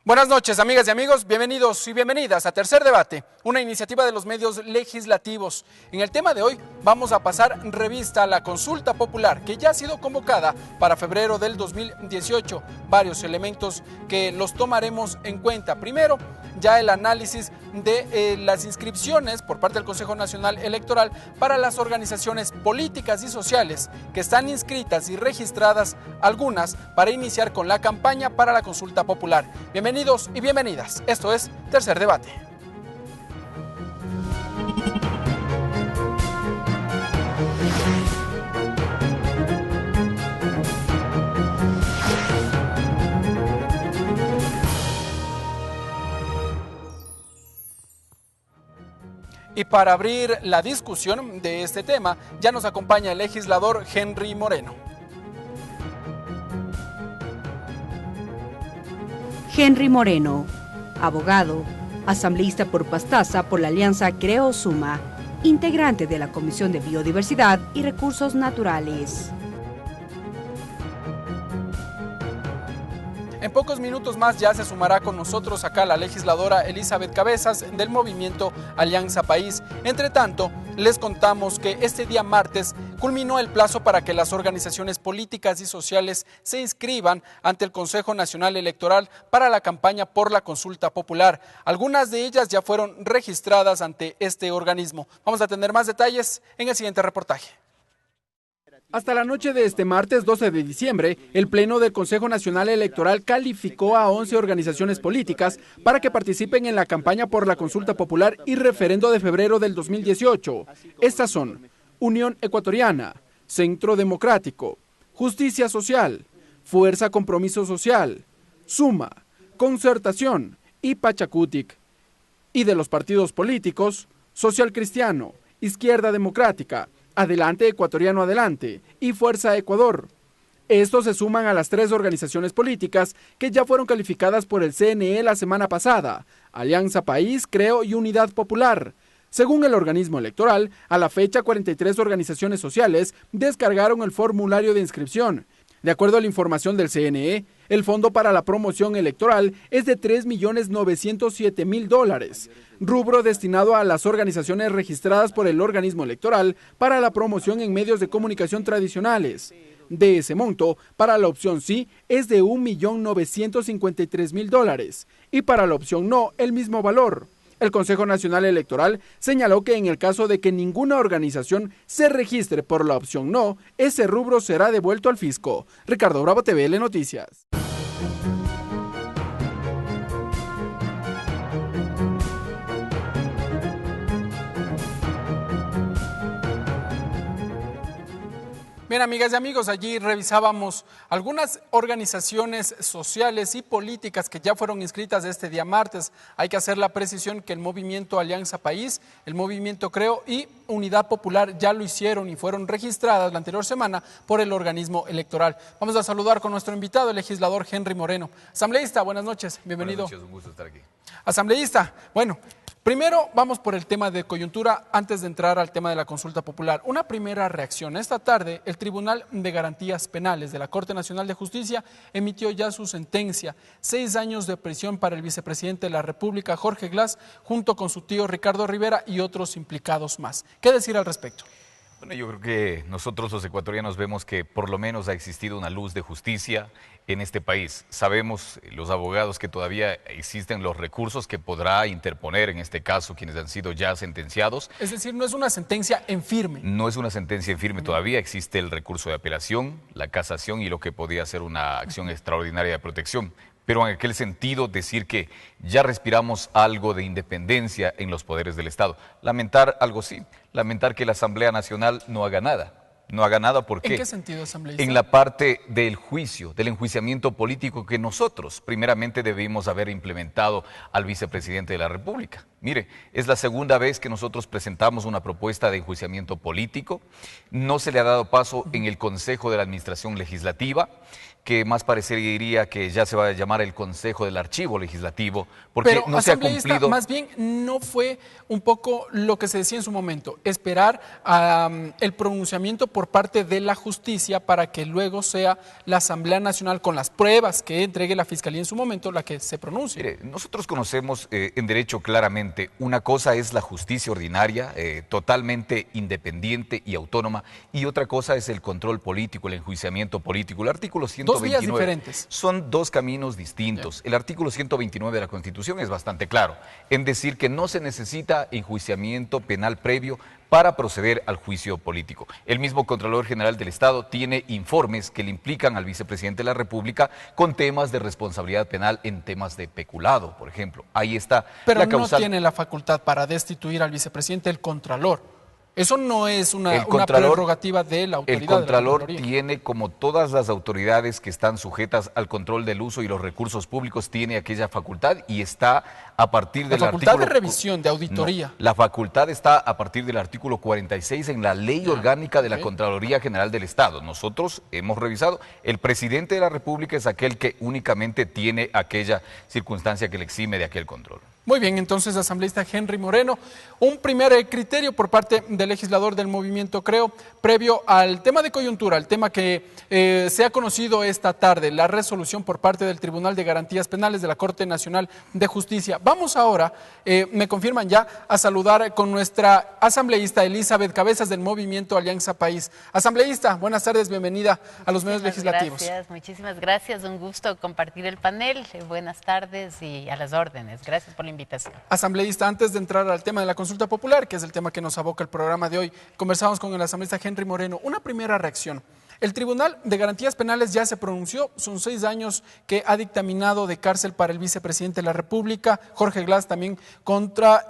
Buenas noches, amigas y amigos, bienvenidos y bienvenidas a Tercer Debate, una iniciativa de los medios legislativos. En el tema de hoy vamos a pasar revista a la consulta popular que ya ha sido convocada para febrero del 2018. Varios elementos que los tomaremos en cuenta. Primero, ya el análisis de las inscripciones por parte del Consejo Nacional Electoral para las organizaciones políticas y sociales que están inscritas y registradas, algunas para iniciar con la campaña para la consulta popular. Bienvenidos y bienvenidas. Esto es Tercer Debate. Y para abrir la discusión de este tema, ya nos acompaña el legislador Henry Moreno. Henry Moreno, abogado, asambleísta por Pastaza por la alianza Creo Suma, integrante de la Comisión de Biodiversidad y Recursos Naturales. En pocos minutos más ya se sumará con nosotros acá la legisladora Elizabeth Cabezas del movimiento Alianza País. Entre tanto, les contamos que este día martes culminó el plazo para que las organizaciones políticas y sociales se inscriban ante el Consejo Nacional Electoral para la campaña por la consulta popular. Algunas de ellas ya fueron registradas ante este organismo. Vamos a tener más detalles en el siguiente reportaje. Hasta la noche de este martes 12 de diciembre, el Pleno del Consejo Nacional Electoral calificó a 11 organizaciones políticas para que participen en la campaña por la consulta popular y referendo de febrero del 2018. Estas son Unión Ecuatoriana, Centro Democrático, Justicia Social, Fuerza Compromiso Social, Suma, Concertación y Pachacutic. Y de los partidos políticos, Social Cristiano, Izquierda Democrática, Adelante Ecuatoriano Adelante y Fuerza Ecuador. Estos se suman a las 3 organizaciones políticas que ya fueron calificadas por el CNE la semana pasada: Alianza País, Creo y Unidad Popular. Según el organismo electoral, a la fecha 43 organizaciones sociales descargaron el formulario de inscripción. De acuerdo a la información del CNE, el fondo para la promoción electoral es de $3.907.000, rubro destinado a las organizaciones registradas por el organismo electoral para la promoción en medios de comunicación tradicionales. De ese monto, para la opción sí es de $1.953.000 y para la opción no el mismo valor. El Consejo Nacional Electoral señaló que en el caso de que ninguna organización se registre por la opción no, ese rubro será devuelto al fisco. Ricardo Bravo, TVL Noticias. Bien, amigas y amigos, allí revisábamos algunas organizaciones sociales y políticas que ya fueron inscritas este día martes. Hay que hacer la precisión que el movimiento Alianza País, el movimiento Creo y Unidad Popular ya lo hicieron y fueron registradas la anterior semana por el organismo electoral. Vamos a saludar con nuestro invitado, el legislador Henry Moreno. Asambleísta, buenas noches, bienvenido. Buenas noches, un gusto estar aquí. Asambleísta, bueno, primero vamos por el tema de coyuntura antes de entrar al tema de la consulta popular. Una primera reacción. Esta tarde el Tribunal de Garantías Penales de la Corte Nacional de Justicia emitió ya su sentencia. 6 años de prisión para el vicepresidente de la República, Jorge Glass, junto con su tío Ricardo Rivera y otros implicados más. ¿Qué decir al respecto? Bueno, yo creo que nosotros los ecuatorianos vemos que por lo menos ha existido una luz de justicia en este país. Sabemos, los abogados, que todavía existen los recursos que podrá interponer, en este caso, quienes han sido ya sentenciados. Es decir, no es una sentencia en firme. No es una sentencia en firme todavía, existe el recurso de apelación, la casación y lo que podría ser una acción extraordinaria de protección. Pero en aquel sentido, decir que ya respiramos algo de independencia en los poderes del Estado. Lamentar algo sí, lamentar que la Asamblea Nacional no haga nada. No haga nada, ¿por qué? ¿En qué sentido, asambleísta? En la parte del juicio, del enjuiciamiento político que nosotros primeramente debimos haber implementado al vicepresidente de la República. Mire, es la segunda vez que nosotros presentamos una propuesta de enjuiciamiento político. No se le ha dado paso en el Consejo de la Administración Legislativa, que más parecería que ya se va a llamar el Consejo del Archivo Legislativo, porque pero, no se ha cumplido. Más bien, no fue un poco lo que se decía en su momento, esperar el pronunciamiento por parte de la justicia para que luego sea la Asamblea Nacional, con las pruebas que entregue la Fiscalía en su momento, la que se pronuncie. Mire, nosotros conocemos en derecho claramente, una cosa es la justicia ordinaria, totalmente independiente y autónoma, y otra cosa es el control político, el enjuiciamiento político. El artículo 129 dos vías diferentes. Son dos caminos distintos. El artículo 129 de la Constitución es bastante claro en decir que no se necesita enjuiciamiento penal previo para proceder al juicio político. El mismo Contralor General del Estado tiene informes que le implican al vicepresidente de la República con temas de responsabilidad penal en temas de peculado, por ejemplo. Ahí está pero la causal. No tiene la facultad para destituir al vicepresidente el Contralor. Eso no es una prerrogativa de la autoridad. El Contralor tiene, como todas las autoridades que están sujetas al control del uso y los recursos públicos, tiene aquella facultad y está a partir del artículo... La facultad de revisión, de auditoría. No, la facultad está a partir del artículo 46 en la Ley Orgánica de la Contraloría General del Estado. Nosotros hemos revisado. El presidente de la República es aquel que únicamente tiene aquella circunstancia que le exime de aquel control. Muy bien, entonces, asambleísta Henry Moreno, un primer criterio por parte del legislador del movimiento Creo, previo al tema de coyuntura, al tema que se ha conocido esta tarde, la resolución por parte del Tribunal de Garantías Penales de la Corte Nacional de Justicia. Vamos ahora, me confirman ya, a saludar con nuestra asambleísta Elizabeth Cabezas del movimiento Alianza País. Asambleísta, buenas tardes, bienvenida a los medios legislativos. Gracias, muchísimas gracias, un gusto compartir el panel. Buenas tardes y a las órdenes. Gracias por la invitación. Asambleísta, antes de entrar al tema de la consulta popular, que es el tema que nos aboca el programa de hoy, conversamos con el asambleísta Henry Moreno. Una primera reacción. El Tribunal de Garantías Penales ya se pronunció, son 6 años que ha dictaminado de cárcel para el vicepresidente de la República, Jorge Glass, también contra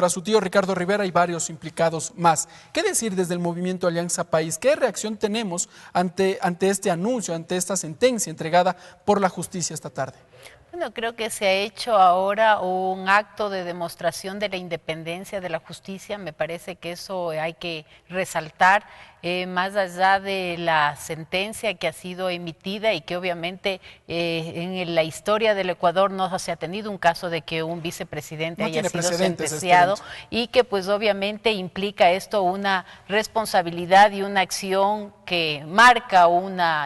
su tío Ricardo Rivera y varios implicados más. ¿Qué decir desde el movimiento Alianza País? ¿Qué reacción tenemos ante este anuncio, ante esta sentencia entregada por la justicia esta tarde? Bueno, creo que se ha hecho ahora un acto de demostración de la independencia de la justicia. Me parece que eso hay que resaltar, más allá de la sentencia que ha sido emitida y que obviamente en la historia del Ecuador no se ha tenido un caso de que un vicepresidente haya sido sentenciado y que pues obviamente implica esto una responsabilidad y una acción que marca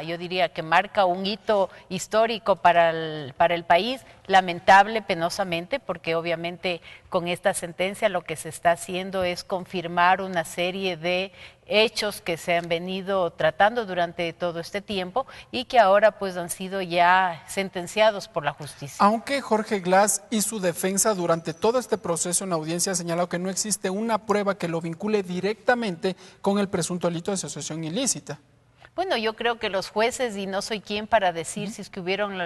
yo diría que marca un hito histórico para el país, lamentable, penosamente, porque obviamente con esta sentencia lo que se está haciendo es confirmar una serie de hechos que se han venido tratando durante todo este tiempo y que ahora pues han sido ya sentenciados por la justicia. Aunque Jorge Glass y su defensa durante todo este proceso en audiencia ha señalado que no existe una prueba que lo vincule directamente con el presunto delito de asociación ilícita. Bueno, yo creo que los jueces, y no soy quien para decir si es que hubieron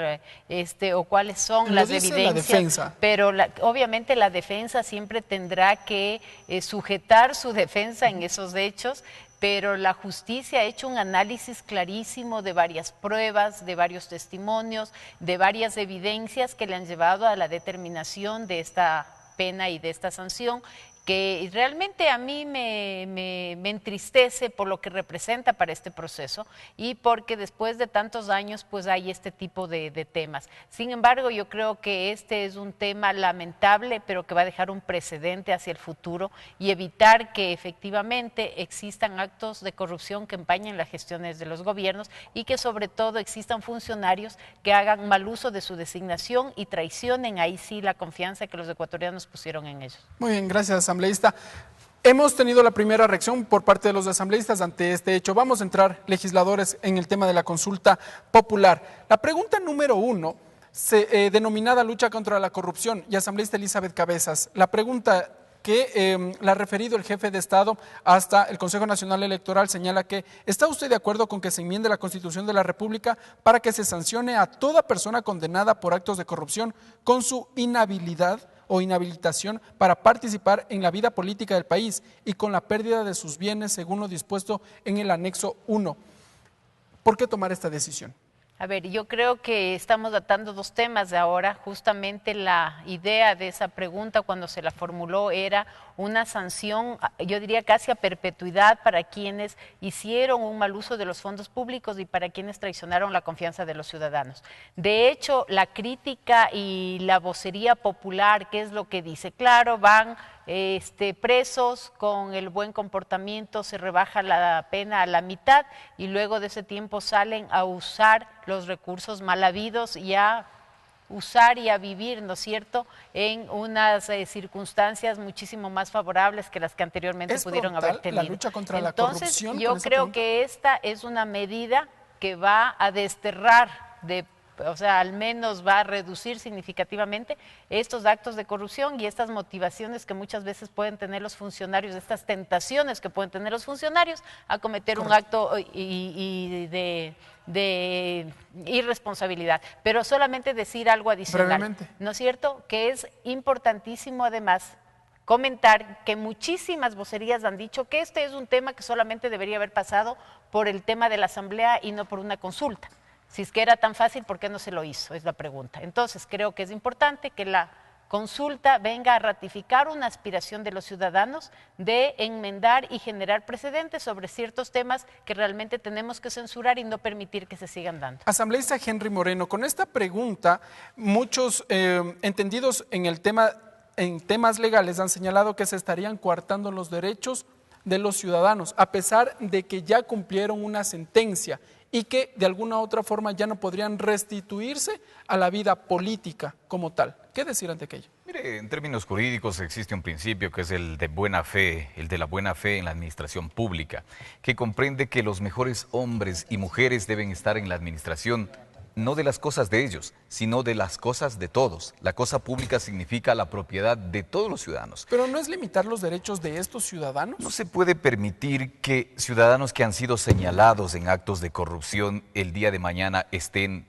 o cuáles son las evidencias, pero obviamente la defensa siempre tendrá que sujetar su defensa en esos hechos, pero la justicia ha hecho un análisis clarísimo de varias pruebas, de varios testimonios, de varias evidencias que le han llevado a la determinación de esta pena y de esta sanción, que realmente a mí me entristece por lo que representa para este proceso y porque después de tantos años pues hay este tipo de temas. Sin embargo, yo creo que este es un tema lamentable, pero que va a dejar un precedente hacia el futuro y evitar que efectivamente existan actos de corrupción que empañen las gestiones de los gobiernos y que sobre todo existan funcionarios que hagan mal uso de su designación y traicionen ahí sí la confianza que los ecuatorianos pusieron en ellos. Muy bien, gracias, asambleísta. Hemos tenido la primera reacción por parte de los asambleístas ante este hecho. Vamos a entrar, legisladores, en el tema de la consulta popular. La pregunta número 1, denominada lucha contra la corrupción, y asambleísta Elizabeth Cabezas, la pregunta que la ha referido el jefe de Estado hasta el Consejo Nacional Electoral señala que ¿está usted de acuerdo con que se enmiende la Constitución de la República para que se sancione a toda persona condenada por actos de corrupción con su inhabilidad o inhabilitación para participar en la vida política del país y con la pérdida de sus bienes según lo dispuesto en el anexo 1? ¿Por qué tomar esta decisión? A ver, yo creo que estamos tratando dos temas de ahora. Justamente la idea de esa pregunta cuando se la formuló era una sanción, yo diría casi a perpetuidad para quienes hicieron un mal uso de los fondos públicos y para quienes traicionaron la confianza de los ciudadanos. De hecho, la crítica y la vocería popular, ¿qué es lo que dice? Claro, van presos con el buen comportamiento, se rebaja la pena a la mitad y luego de ese tiempo salen a usar los recursos mal habidos y a usar y a vivir, ¿no es cierto?, en unas circunstancias muchísimo más favorables que las que anteriormente pudieron haber tenido. La lucha contra la Entonces, corrupción. yo creo que esta es una medida que va a desterrar o sea, al menos va a reducir significativamente estos actos de corrupción y estas motivaciones que muchas veces pueden tener los funcionarios, estas tentaciones que pueden tener los funcionarios a cometer un acto de irresponsabilidad. Pero solamente decir algo adicional, brevemente, ¿no es cierto?, que es importantísimo además comentar que muchísimas vocerías han dicho que este es un tema que solamente debería haber pasado por el tema de la asamblea y no por una consulta. Si es que era tan fácil, ¿por qué no se lo hizo? Es la pregunta. Entonces, creo que es importante que la consulta venga a ratificar una aspiración de los ciudadanos de enmendar y generar precedentes sobre ciertos temas que realmente tenemos que censurar y no permitir que se sigan dando. Asambleísta Henry Moreno, con esta pregunta, muchos entendidos en temas legales han señalado que se estarían coartando los derechos de los ciudadanos, a pesar de que ya cumplieron una sentencia y que de alguna u otra forma ya no podrían restituirse a la vida política como tal. ¿Qué decir ante aquello? Mire, en términos jurídicos existe un principio que es el de buena fe, el de la buena fe en la administración pública, que comprende que los mejores hombres y mujeres deben estar en la administración, no de las cosas de ellos, sino de las cosas de todos. La cosa pública significa la propiedad de todos los ciudadanos. ¿Pero no es limitar los derechos de estos ciudadanos? No se puede permitir que ciudadanos que han sido señalados en actos de corrupción el día de mañana estén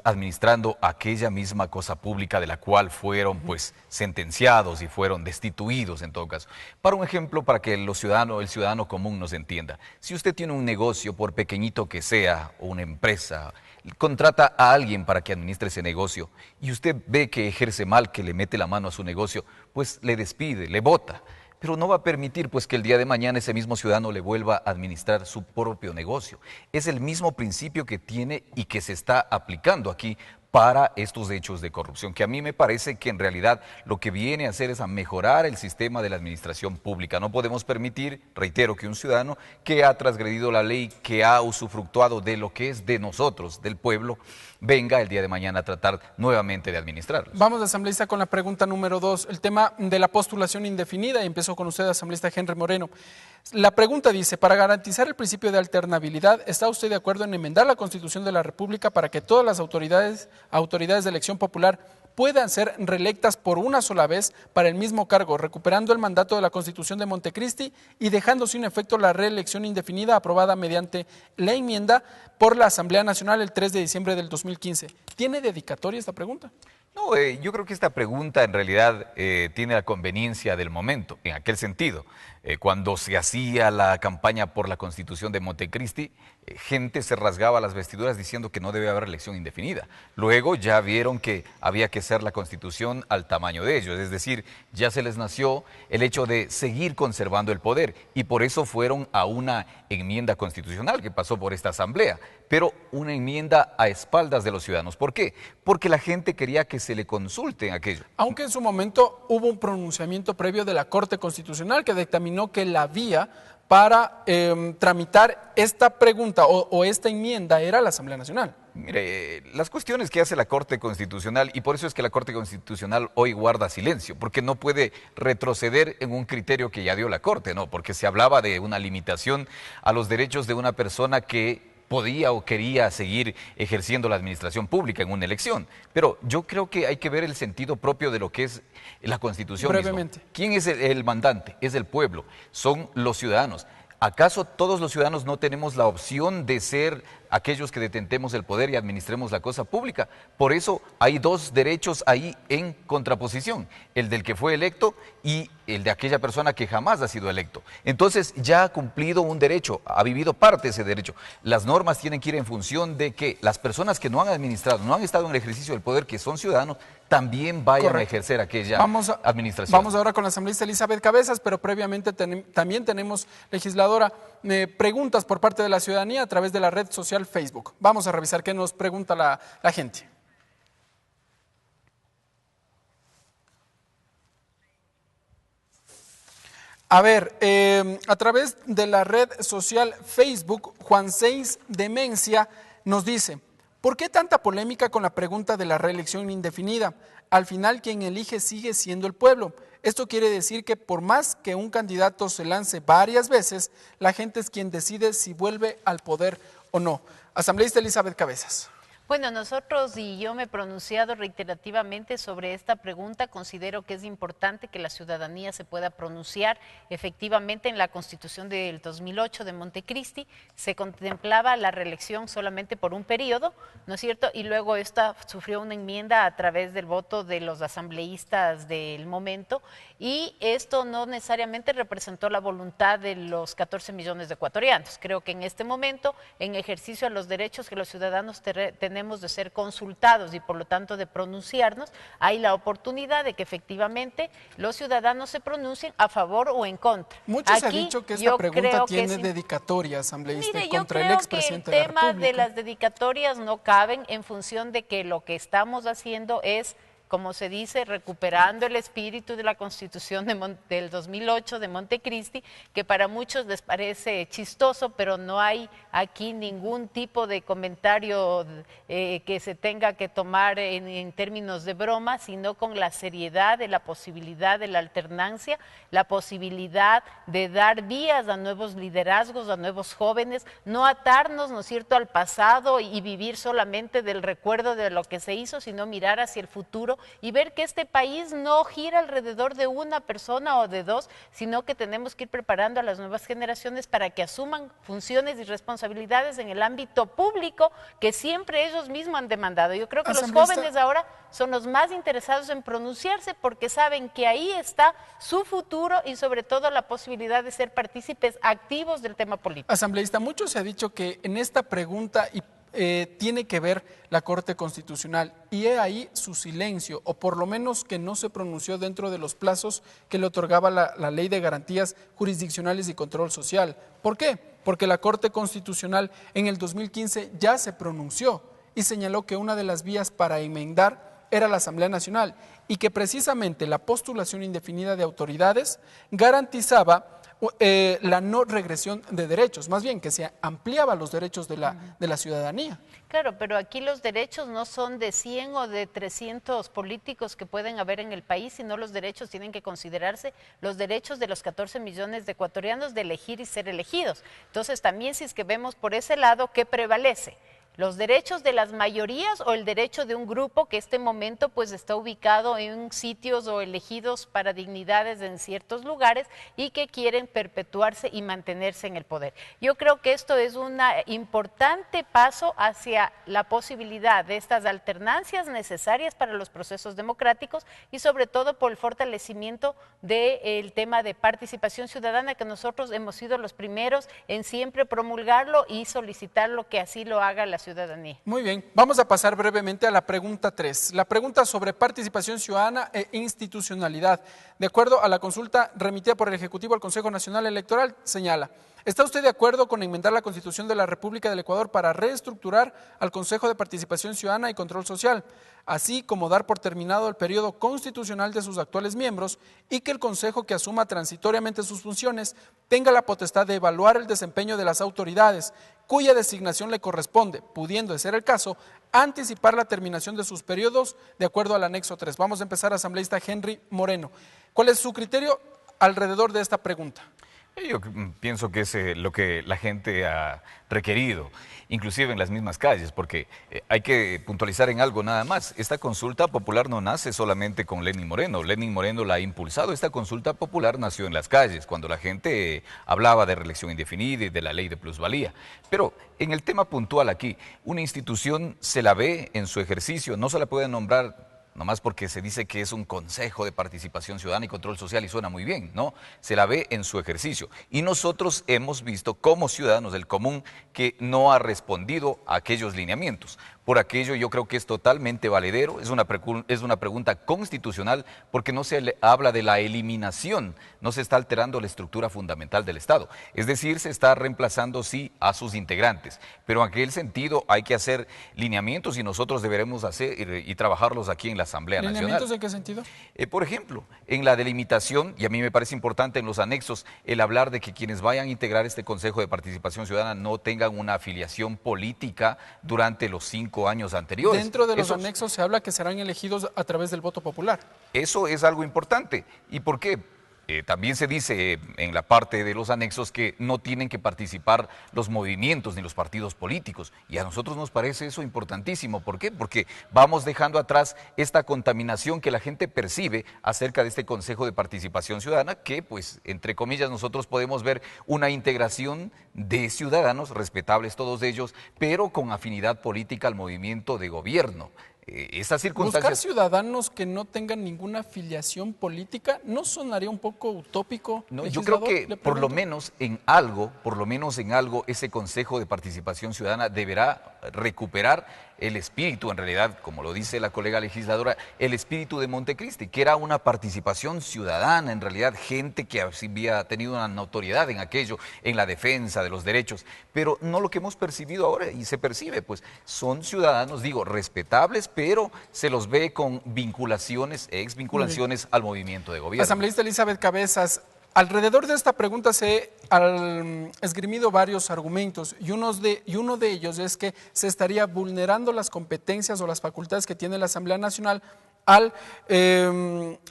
administrando aquella misma cosa pública de la cual fueron sentenciados y fueron destituidos en todo caso. Para un ejemplo, para que el ciudadano común nos entienda, si usted tiene un negocio, por pequeñito que sea, o una empresa, contrata a alguien para que administre ese negocio y usted ve que ejerce mal, que le mete la mano a su negocio, pues le despide, le bota. Pero no va a permitir que el día de mañana ese mismo ciudadano le vuelva a administrar su propio negocio. Es el mismo principio que tiene y que se está aplicando aquí para estos hechos de corrupción, que a mí me parece que en realidad lo que viene a hacer es a mejorar el sistema de la administración pública. No podemos permitir, reitero, que un ciudadano que ha transgredido la ley, que ha usufructuado de lo que es de nosotros, del pueblo, venga el día de mañana a tratar nuevamente de administrarlos. Vamos, asambleísta, con la pregunta número 2, el tema de la postulación indefinida, y empezó con usted, asambleísta Henry Moreno. La pregunta dice, para garantizar el principio de alternabilidad, ¿está usted de acuerdo en enmendar la Constitución de la República para que todas las autoridades de elección popular puedan ser reelectas por una sola vez para el mismo cargo, recuperando el mandato de la Constitución de Montecristi y dejando sin efecto la reelección indefinida aprobada mediante la enmienda por la Asamblea Nacional el 3 de diciembre del 2015? ¿Tiene dedicatoria esta pregunta? No, yo creo que esta pregunta en realidad tiene la conveniencia del momento, en aquel sentido. Cuando se hacía la campaña por la Constitución de Montecristi, gente se rasgaba las vestiduras diciendo que no debe haber elección indefinida. Luego ya vieron que había que hacer la Constitución al tamaño de ellos, es decir, ya se les nació el hecho de seguir conservando el poder y por eso fueron a una enmienda constitucional que pasó por esta asamblea, pero una enmienda a espaldas de los ciudadanos. ¿Por qué? Porque la gente quería que se le consulte en aquello. Aunque en su momento hubo un pronunciamiento previo de la Corte Constitucional que dictaminó que la vía para tramitar esta pregunta o esta enmienda era la Asamblea Nacional. Mire, las cuestiones que hace la Corte Constitucional, y por eso es que la Corte Constitucional hoy guarda silencio, porque no puede retroceder en un criterio que ya dio la Corte, ¿no? Porque se hablaba de una limitación a los derechos de una persona que podía o quería seguir ejerciendo la administración pública en una elección. Pero yo creo que hay que ver el sentido propio de lo que es la Constitución. Brevemente. Mismo. ¿Quién es el mandante? Es el pueblo, son los ciudadanos. ¿Acaso todos los ciudadanos no tenemos la opción de ser aquellos que detentemos el poder y administremos la cosa pública. Por eso hay dos derechos ahí en contraposición, el del que fue electo y el de aquella persona que jamás ha sido electo. Entonces ya ha cumplido un derecho, ha vivido parte de ese derecho. Las normas tienen que ir en función de que las personas que no han administrado, no han estado en el ejercicio del poder, que son ciudadanos, también vayan a ejercer aquella administración. Vamos ahora con la asambleísta Elizabeth Cabezas, pero previamente también tenemos, legisladora, preguntas por parte de la ciudadanía a través de la red social Facebook. Vamos a revisar qué nos pregunta la gente. A ver, a través de la red social Facebook, Juan Seis Demencia nos dice: ¿por qué tanta polémica con la pregunta de la reelección indefinida? Al final quien elige sigue siendo el pueblo. Esto quiere decir que por más que un candidato se lance varias veces, la gente es quien decide si vuelve al poder o no. Asambleísta Elizabeth Cabezas. Bueno, nosotros y yo me he pronunciado reiterativamente sobre esta pregunta. Considero que es importante que la ciudadanía se pueda pronunciar. Efectivamente, en la Constitución del 2008 de Montecristi se contemplaba la reelección solamente por un periodo, ¿no es cierto? Y luego esta sufrió una enmienda a través del voto de los asambleístas del momento, y esto no necesariamente representó la voluntad de los 14 millones de ecuatorianos. Creo que en este momento, en ejercicio de los derechos que los ciudadanos tenemos de ser consultados y por lo tanto de pronunciarnos, hay la oportunidad de que efectivamente los ciudadanos se pronuncien a favor o en contra. Mucho se ha dicho que esta pregunta tiene dedicatoria, asambleísta, contra el expresidente de la República. El tema de las dedicatorias no caben en función de que lo que estamos haciendo es, como se dice, recuperando el espíritu de la Constitución del 2008 de Montecristi, que para muchos les parece chistoso, pero no hay aquí ningún tipo de comentario que se tenga que tomar en términos de broma, sino con la seriedad de la posibilidad de la alternancia, la posibilidad de dar vías a nuevos liderazgos, a nuevos jóvenes, no atarnos, ¿no es cierto?, al pasado y vivir solamente del recuerdo de lo que se hizo, sino mirar hacia el futuro y ver que este país no gira alrededor de una persona o de dos, sino que tenemos que ir preparando a las nuevas generaciones para que asuman funciones y responsabilidades en el ámbito público que siempre ellos mismos han demandado. Yo creo que los jóvenes ahora son los más interesados en pronunciarse porque saben que ahí está su futuro y sobre todo la posibilidad de ser partícipes activos del tema político. Asambleísta, mucho se ha dicho que en esta pregunta tiene que ver la Corte Constitucional, y he ahí su silencio, o por lo menos que no se pronunció dentro de los plazos que le otorgaba la Ley de Garantías Jurisdiccionales y Control Social. ¿Por qué? Porque la Corte Constitucional en el 2015 ya se pronunció y señaló que una de las vías para enmendar era la Asamblea Nacional, y que precisamente la postulación indefinida de autoridades garantizaba la no regresión de derechos, más bien que se ampliaba los derechos de la ciudadanía. Claro, pero aquí los derechos no son de 100 o de 300 políticos que pueden haber en el país, sino los derechos tienen que considerarse los derechos de los 14 millones de ecuatorianos de elegir y ser elegidos. Entonces también, si es que vemos por ese lado, ¿qué prevalece? ¿Los derechos de las mayorías o el derecho de un grupo que este momento pues está ubicado en sitios o elegidos para dignidades en ciertos lugares y que quieren perpetuarse y mantenerse en el poder? Yo creo que esto es un importante paso hacia la posibilidad de estas alternancias necesarias para los procesos democráticos y sobre todo por el fortalecimiento del tema de participación ciudadana, que nosotros hemos sido los primeros en siempre promulgarlo y solicitarlo que así lo haga la ciudadanía. Muy bien, vamos a pasar brevemente a la pregunta 3, la pregunta sobre participación ciudadana e institucionalidad. De acuerdo a la consulta remitida por el Ejecutivo al Consejo Nacional Electoral, señala: ¿está usted de acuerdo con enmendar la Constitución de la República del Ecuador para reestructurar al Consejo de Participación Ciudadana y Control Social, así como dar por terminado el periodo constitucional de sus actuales miembros, y que el Consejo, que asuma transitoriamente sus funciones, tenga la potestad de evaluar el desempeño de las autoridades cuya designación le corresponde, pudiendo, de ser el caso, anticipar la terminación de sus periodos de acuerdo al anexo 3? Vamos a empezar, asambleísta Henry Moreno. ¿Cuál es su criterio alrededor de esta pregunta? Yo pienso que es lo que la gente ha requerido, inclusive en las mismas calles, porque hay que puntualizar en algo nada más. Esta consulta popular no nace solamente con Lenín Moreno. Lenín Moreno la ha impulsado. Esta consulta popular nació en las calles, cuando la gente hablaba de reelección indefinida y de la ley de plusvalía. Pero en el tema puntual aquí, una institución se la ve en su ejercicio, no se la puede nombrar nomás porque se dice que es un Consejo de Participación Ciudadana y Control Social y suena muy bien, ¿no? Se la ve en su ejercicio. Y nosotros hemos visto como ciudadanos del común que no ha respondido a aquellos lineamientos. Por aquello yo creo que es totalmente valedero, es una pregunta constitucional porque no se le habla de la eliminación, no se está alterando la estructura fundamental del Estado. Es decir, se está reemplazando sí a sus integrantes, pero en aquel sentido hay que hacer lineamientos y nosotros deberemos hacer y trabajarlos aquí en la Asamblea Nacional. ¿Lineamientos en qué sentido? Por ejemplo, en la delimitación, y a mí me parece importante en los anexos, el hablar de que quienes vayan a integrar este Consejo de Participación Ciudadana no tengan una afiliación política durante los 5 años anteriores. Dentro de los anexos se habla que serán elegidos a través del voto popular. Eso es algo importante. ¿Y por qué? También se dice en la parte de los anexos que no tienen que participar los movimientos ni los partidos políticos. Y a nosotros nos parece eso importantísimo. ¿Por qué? Porque vamos dejando atrás esta contaminación que la gente percibe acerca de este Consejo de Participación Ciudadana, que pues entre comillas nosotros podemos ver una integración de ciudadanos, respetables todos ellos, pero con afinidad política al movimiento de gobierno. Estas circunstancias... ¿Buscar ciudadanos que no tengan ninguna afiliación política no sonaría un poco utópico? No, yo creo que por lo menos en algo, ese Consejo de Participación Ciudadana deberá recuperar el espíritu, en realidad, como lo dice la colega legisladora, el espíritu de Montecristi, que era una participación ciudadana, en realidad, gente que había tenido una notoriedad en aquello, en la defensa de los derechos, pero no lo que hemos percibido ahora, y se percibe, pues, son ciudadanos, digo, respetables, pero se los ve con vinculaciones, exvinculaciones al movimiento de gobierno. Asambleísta Elizabeth Cabezas, alrededor de esta pregunta se han esgrimido varios argumentos y uno de ellos es que se estaría vulnerando las competencias o las facultades que tiene la Asamblea Nacional al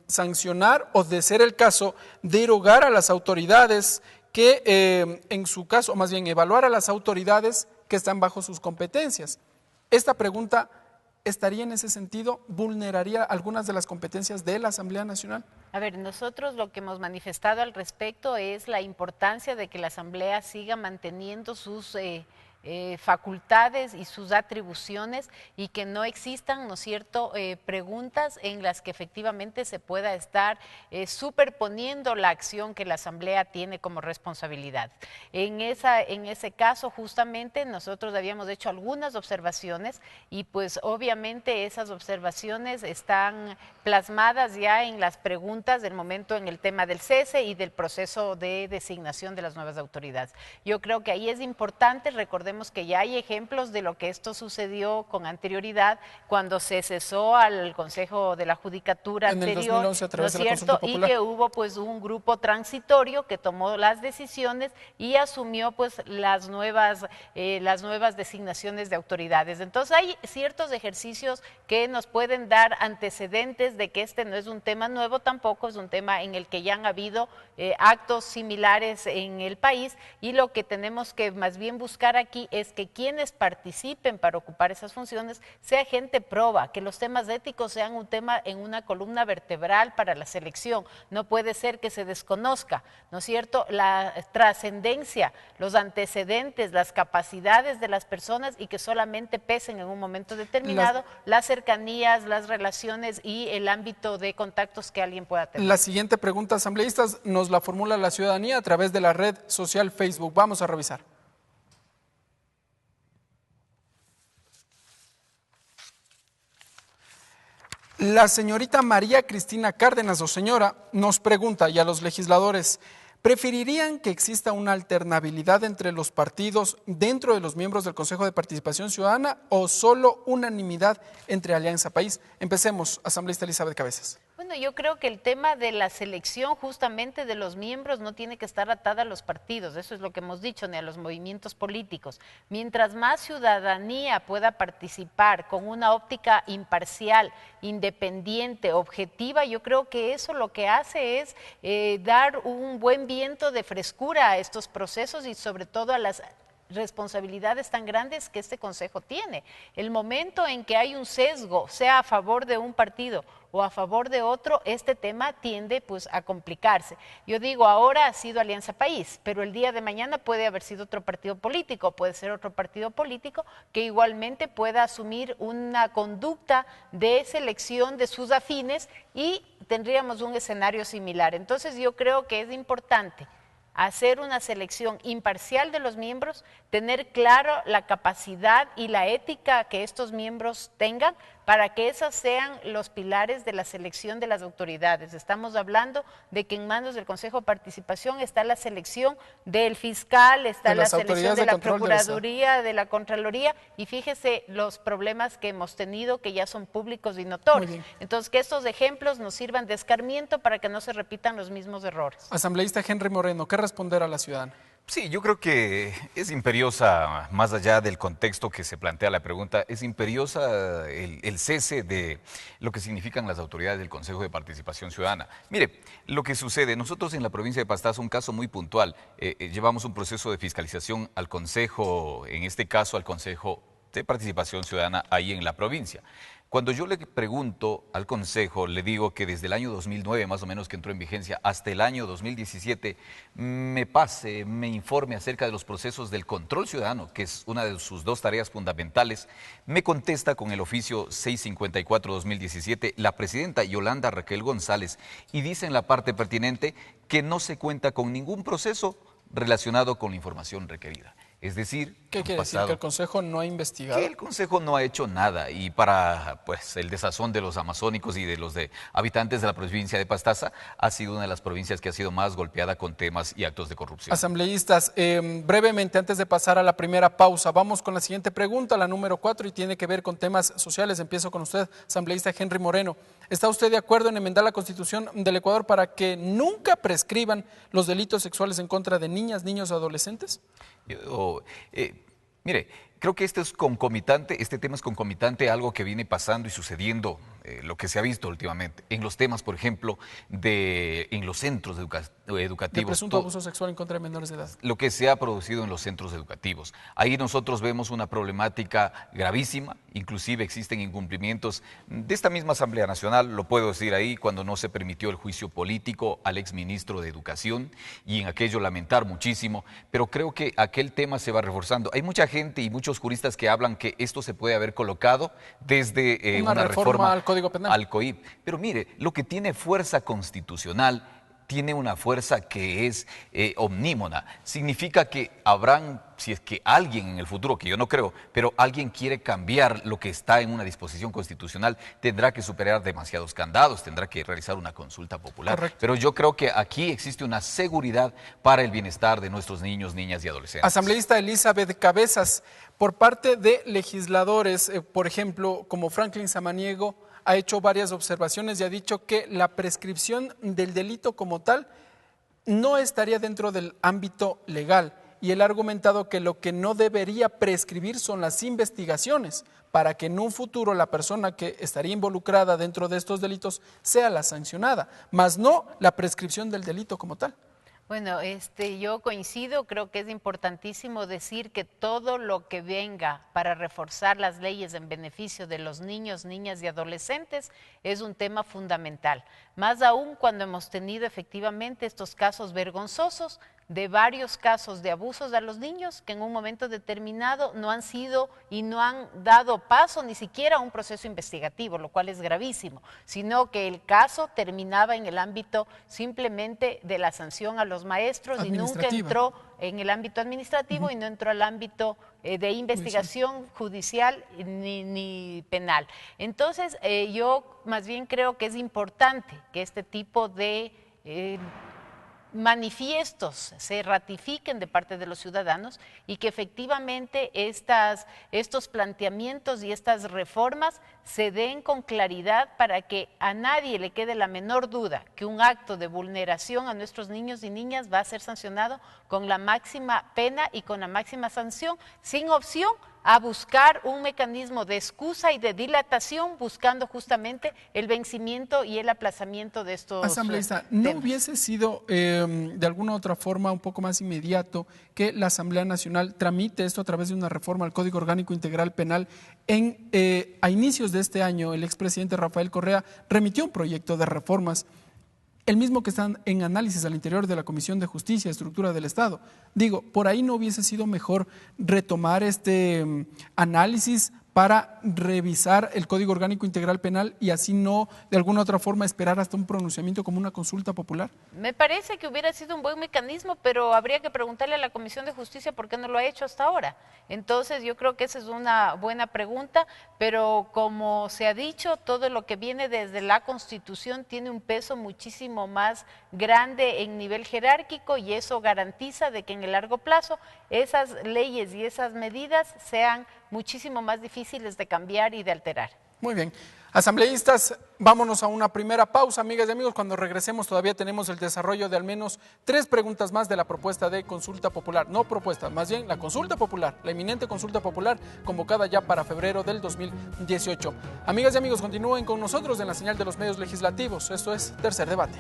sancionar o, de ser el caso, derogar a las autoridades que, en su caso, o más bien evaluar a las autoridades que están bajo sus competencias. Esta pregunta ¿estaría en ese sentido? ¿Vulneraría algunas de las competencias de la Asamblea Nacional? A ver, nosotros lo que hemos manifestado al respecto es la importancia de que la Asamblea siga manteniendo sus facultades y sus atribuciones y que no existan, ¿no es cierto?, preguntas en las que efectivamente se pueda estar superponiendo la acción que la Asamblea tiene como responsabilidad. En ese caso, justamente, nosotros habíamos hecho algunas observaciones y pues obviamente esas observaciones están plasmadas ya en las preguntas del momento en el tema del cese y del proceso de designación de las nuevas autoridades. Yo creo que ahí es importante, recordemos que ya hay ejemplos de lo que esto sucedió con anterioridad cuando se cesó al Consejo de la Judicatura en anterior, el 2011 a través ¿no de la consulta cierto? popular. Y que hubo pues un grupo transitorio que tomó las decisiones y asumió pues las nuevas designaciones de autoridades. Entonces hay ciertos ejercicios que nos pueden dar antecedentes de que este no es un tema nuevo, tampoco es un tema en el que ya han habido actos similares en el país, y lo que tenemos que más bien buscar aquí es que quienes participen para ocupar esas funciones sea gente proba, que los temas éticos sean un tema en una columna vertebral para la selección. No puede ser que se desconozca, ¿no es cierto?, la trascendencia, los antecedentes, las capacidades de las personas y que solamente pesen en un momento determinado las cercanías, las relaciones y el ámbito de contactos que alguien pueda tener. La siguiente pregunta, asambleístas, nos la formula la ciudadanía a través de la red social Facebook. Vamos a revisar. La señorita María Cristina Cárdenas, o señora, nos pregunta, y a los legisladores, ¿preferirían que exista una alternabilidad entre los partidos dentro de los miembros del Consejo de Participación Ciudadana o solo unanimidad entre Alianza País? Empecemos, asambleísta Elizabeth Cabezas. Bueno, yo creo que el tema de la selección justamente de los miembros no tiene que estar atada a los partidos, eso es lo que hemos dicho, ni a los movimientos políticos. Mientras más ciudadanía pueda participar con una óptica imparcial, independiente, objetiva, yo creo que eso lo que hace es dar un buen viento de frescura a estos procesos y sobre todo a las responsabilidades tan grandes que este Consejo tiene. El momento en que hay un sesgo, sea a favor de un partido o a favor de otro, este tema tiende pues a complicarse. Yo digo, ahora ha sido Alianza País, pero el día de mañana puede haber sido otro partido político, puede ser otro partido político que igualmente pueda asumir una conducta de selección de sus afines y tendríamos un escenario similar. Entonces yo creo que es importante hacer una selección imparcial de los miembros, tener claro la capacidad y la ética que estos miembros tengan para que esos sean los pilares de la selección de las autoridades. Estamos hablando de que en manos del Consejo de Participación está la selección del fiscal, está la selección de la Procuraduría, de la Contraloría, y fíjese los problemas que hemos tenido que ya son públicos y notorios. Entonces, que estos ejemplos nos sirvan de escarmiento para que no se repitan los mismos errores. Asambleísta Henry Moreno, ¿qué responder a la ciudadana? Sí, yo creo que es imperiosa, más allá del contexto que se plantea la pregunta, es imperiosa el cese de lo que significan las autoridades del Consejo de Participación Ciudadana. Mire, lo que sucede, nosotros en la provincia de Pastaza, un caso muy puntual, llevamos un proceso de fiscalización al Consejo, en este caso al Consejo de Participación Ciudadana ahí en la provincia. Cuando yo le pregunto al Consejo, le digo que desde el año 2009, más o menos que entró en vigencia, hasta el año 2017, me informe acerca de los procesos del control ciudadano, que es una de sus dos tareas fundamentales, me contesta con el oficio 654-2017 la presidenta Yolanda Raquel González y dice en la parte pertinente que no se cuenta con ningún proceso relacionado con la información requerida. Es decir, ¿qué quiere decir? ¿Que el Consejo no ha investigado? Que el Consejo no ha hecho nada y para pues el desazón de los amazónicos y de los habitantes de la provincia de Pastaza ha sido una de las provincias que ha sido más golpeada con temas y actos de corrupción. Asambleístas, brevemente antes de pasar a la primera pausa, vamos con la siguiente pregunta, la número 4, y tiene que ver con temas sociales. Empiezo con usted, asambleísta Henry Moreno. ¿Está usted de acuerdo en enmendar la Constitución del Ecuador para que nunca prescriban los delitos sexuales en contra de niñas, niños o adolescentes? Mire, creo que este tema es concomitante a algo que viene pasando y sucediendo, lo que se ha visto últimamente, en los temas, por ejemplo, en los centros educativos. De presunto abuso sexual en contra de menores de edad. Lo que se ha producido en los centros educativos. Ahí nosotros vemos una problemática gravísima, inclusive existen incumplimientos de esta misma Asamblea Nacional, lo puedo decir ahí, cuando no se permitió el juicio político al exministro de Educación, y en aquello lamentar muchísimo, pero creo que aquel tema se va reforzando. Hay mucha gente y muchos juristas que hablan que esto se puede haber colocado desde una reforma al Código Penal, al COIP. Pero mire, lo que tiene fuerza constitucional tiene una fuerza que es omnímona. Significa que habrán, si es que alguien en el futuro, que yo no creo, pero alguien quiere cambiar lo que está en una disposición constitucional, tendrá que superar demasiados candados, tendrá que realizar una consulta popular. Correcto. Pero yo creo que aquí existe una seguridad para el bienestar de nuestros niños, niñas y adolescentes. Asambleísta Elizabeth Cabezas, por parte de legisladores, por ejemplo, como Franklin Samaniego, ha hecho varias observaciones y ha dicho que la prescripción del delito como tal no estaría dentro del ámbito legal, y él ha argumentado que lo que no debería prescribir son las investigaciones para que en un futuro la persona que estaría involucrada dentro de estos delitos sea la sancionada, más no la prescripción del delito como tal. Bueno, yo coincido, creo que es importantísimo decir que todo lo que venga para reforzar las leyes en beneficio de los niños, niñas y adolescentes es un tema fundamental. Más aún cuando hemos tenido efectivamente estos casos vergonzosos de varios casos de abusos a los niños que en un momento determinado no han sido y no han dado paso ni siquiera a un proceso investigativo, lo cual es gravísimo, sino que el caso terminaba en el ámbito simplemente de la sanción a los maestros y nunca entró en el ámbito administrativo y no entró al ámbito de investigación judicial ni penal. Entonces, yo más bien creo que es importante que este tipo de manifiestos se ratifiquen de parte de los ciudadanos y que efectivamente estos planteamientos y estas reformas se den con claridad para que a nadie le quede la menor duda que un acto de vulneración a nuestros niños y niñas va a ser sancionado con la máxima pena y con la máxima sanción, sin opción a buscar un mecanismo de excusa y de dilatación, buscando justamente el vencimiento y el aplazamiento de estos asambleísta, ¿no hubiese sido de alguna otra forma un poco más inmediato que la Asamblea Nacional tramite esto a través de una reforma al Código Orgánico Integral Penal? A inicios de este año, el expresidente Rafael Correa remitió un proyecto de reformas, el mismo que están en análisis al interior de la Comisión de Justicia y Estructura del Estado. Digo, ¿por ahí no hubiese sido mejor retomar este análisis para revisar el Código Orgánico Integral Penal y así no, de alguna otra forma, esperar hasta un pronunciamiento como una consulta popular? Me parece que hubiera sido un buen mecanismo, pero habría que preguntarle a la Comisión de Justicia por qué no lo ha hecho hasta ahora. Entonces, yo creo que esa es una buena pregunta, pero como se ha dicho, todo lo que viene desde la Constitución tiene un peso muchísimo más grande en nivel jerárquico y eso garantiza de que en el largo plazo esas leyes y esas medidas sean muchísimo más difíciles de cambiar y de alterar. Muy bien. Asambleístas, vámonos a una primera pausa, amigas y amigos. Cuando regresemos todavía tenemos el desarrollo de al menos 3 preguntas más de la propuesta de consulta popular. No propuesta, más bien la consulta popular, la eminente consulta popular convocada ya para febrero del 2018. Amigas y amigos, continúen con nosotros en la señal de los medios legislativos. Esto es Tercer Debate.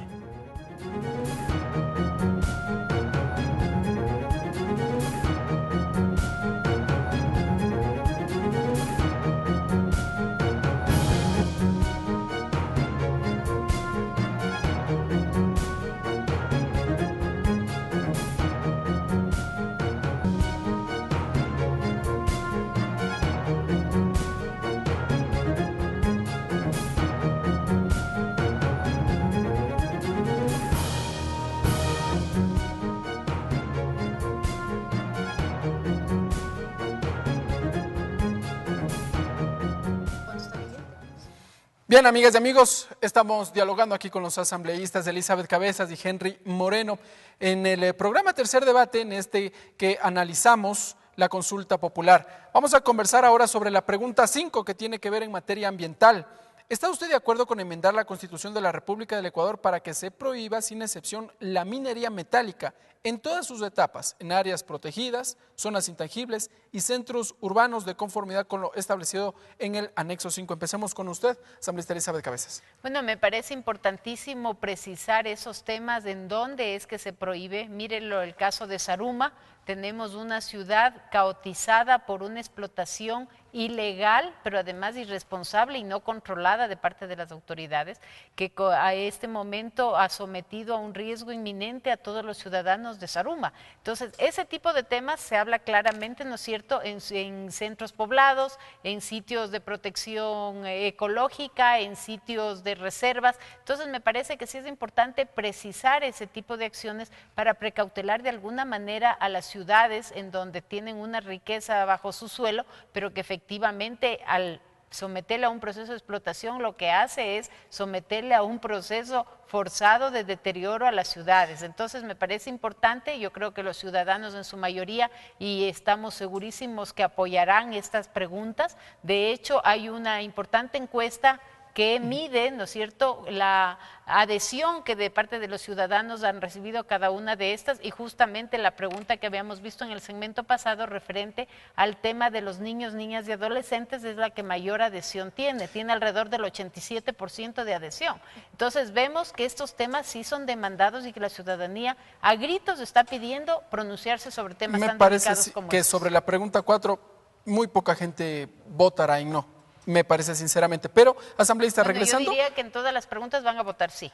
Bien, amigas y amigos, estamos dialogando aquí con los asambleístas Elizabeth Cabezas y Henry Moreno en el programa Tercer Debate, en este que analizamos la consulta popular. Vamos a conversar ahora sobre la pregunta 5 que tiene que ver en materia ambiental. ¿Está usted de acuerdo con enmendar la Constitución de la República del Ecuador para que se prohíba sin excepción la minería metálica en todas sus etapas, en áreas protegidas, zonas intangibles y centros urbanos de conformidad con lo establecido en el anexo 5? Empecemos con usted, asambleísta Elizabeth Cabezas. Bueno, me parece importantísimo precisar esos temas en dónde es que se prohíbe. Mírenlo, el caso de Zaruma. Tenemos una ciudad caotizada por una explotación ilegal, pero además irresponsable y no controlada de parte de las autoridades, que a este momento ha sometido a un riesgo inminente a todos los ciudadanos de Zaruma. Entonces, ese tipo de temas se habla claramente, ¿no es cierto?, en centros poblados, en sitios de protección ecológica, en sitios de reservas. Entonces, me parece que sí es importante precisar ese tipo de acciones para precautelar de alguna manera a las ciudades en donde tienen una riqueza bajo su suelo, pero que efectivamente al someterle a un proceso de explotación lo que hace es someterle a un proceso forzado de deterioro a las ciudades. Entonces me parece importante, yo creo que los ciudadanos en su mayoría y estamos segurísimos que apoyarán estas preguntas. De hecho, hay una importante encuesta que mide, ¿no es cierto?, la adhesión que de parte de los ciudadanos han recibido a cada una de estas, y justamente la pregunta que habíamos visto en el segmento pasado referente al tema de los niños, niñas y adolescentes es la que mayor adhesión tiene alrededor del 87% de adhesión. Entonces vemos que estos temas sí son demandados y que la ciudadanía a gritos está pidiendo pronunciarse sobre temas tan delicados como estos. Me parece que sobre la pregunta 4 muy poca gente votará en no. Me parece sinceramente, pero asambleísta, regresando. Yo diría que en todas las preguntas van a votar sí.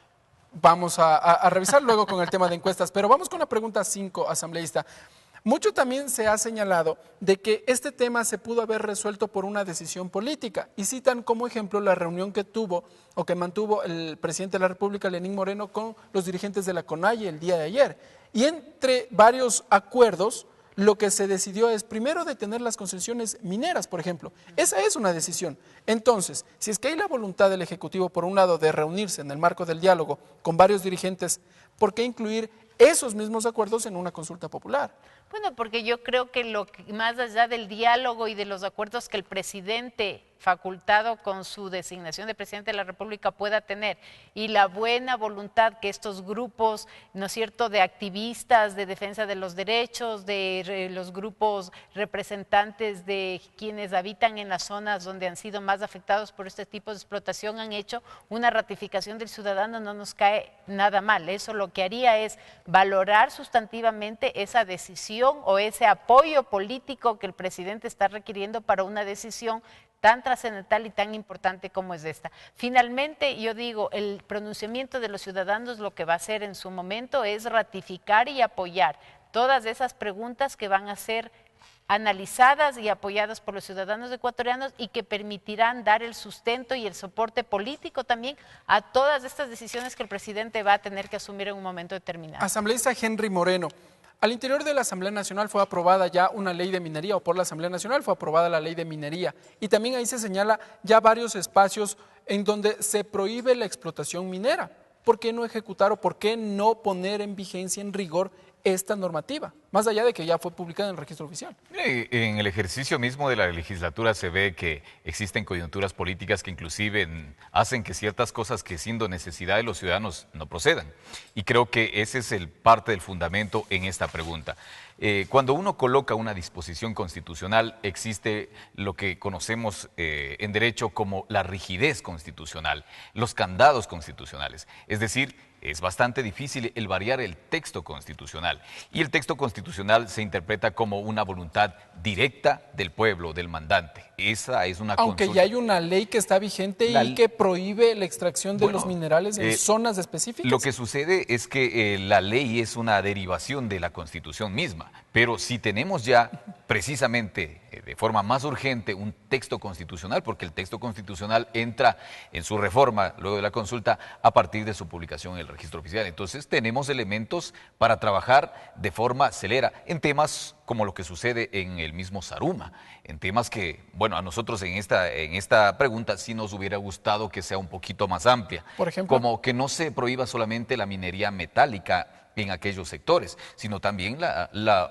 Vamos a revisar luego con el tema de encuestas, pero vamos con la pregunta 5, asambleísta. Mucho también se ha señalado de que este tema se pudo haber resuelto por una decisión política y citan como ejemplo la reunión que tuvo o que mantuvo el presidente de la República, Lenín Moreno, con los dirigentes de la CONAIE el día de ayer. Y entre varios acuerdos, lo que se decidió es primero detener las concesiones mineras, por ejemplo. Esa es una decisión. Entonces, si es que hay la voluntad del Ejecutivo, por un lado, de reunirse en el marco del diálogo con varios dirigentes, ¿por qué incluir esos mismos acuerdos en una consulta popular? Bueno, porque yo creo que más allá del diálogo y de los acuerdos que el presidente, facultado con su designación de presidente de la República, pueda tener, y la buena voluntad que estos grupos, ¿no es cierto?, de activistas de defensa de los derechos, de los grupos representantes de quienes habitan en las zonas donde han sido más afectados por este tipo de explotación, han hecho, una ratificación del ciudadano no nos cae nada mal. Eso lo que haría es valorar sustantivamente esa decisión o ese apoyo político que el presidente está requiriendo para una decisión tan trascendental y tan importante como es esta. Finalmente, yo digo, el pronunciamiento de los ciudadanos lo que va a hacer en su momento es ratificar y apoyar todas esas preguntas que van a ser analizadas y apoyadas por los ciudadanos ecuatorianos y que permitirán dar el sustento y el soporte político también a todas estas decisiones que el presidente va a tener que asumir en un momento determinado. Asambleísta Henry Moreno, al interior de la Asamblea Nacional fue aprobada ya una ley de minería, o por la Asamblea Nacional fue aprobada la ley de minería, y también ahí se señala ya varios espacios en donde se prohíbe la explotación minera. ¿Por qué no ejecutar o por qué no poner en vigencia, en rigor, esta normativa, más allá de que ya fue publicada en el registro oficial? En el ejercicio mismo de la legislatura se ve que existen coyunturas políticas que inclusive hacen que ciertas cosas que siendo necesidad de los ciudadanos no procedan. Y creo que ese es parte del fundamento en esta pregunta. Cuando uno coloca una disposición constitucional, existe lo que conocemos en derecho como la rigidez constitucional, los candados constitucionales. Es decir, es bastante difícil el variar el texto constitucional. Y el texto constitucional se interpreta como una voluntad directa del pueblo, del mandante. Esa es una Aunque consulta. ya hay una ley que está vigente y que prohíbe la extracción de los minerales en zonas específicas. Lo que sucede es que la ley es una derivación de la Constitución misma. Pero si tenemos ya precisamente de forma más urgente un texto constitucional, porque el texto constitucional entra en su reforma luego de la consulta a partir de su publicación en el registro oficial. Entonces tenemos elementos para trabajar de forma celera en temas como lo que sucede en el mismo Zaruma, en temas que, bueno, a nosotros en esta pregunta sí nos hubiera gustado que sea un poquito más amplia. Por ejemplo, como que no se prohíba solamente la minería metálica en aquellos sectores, sino también la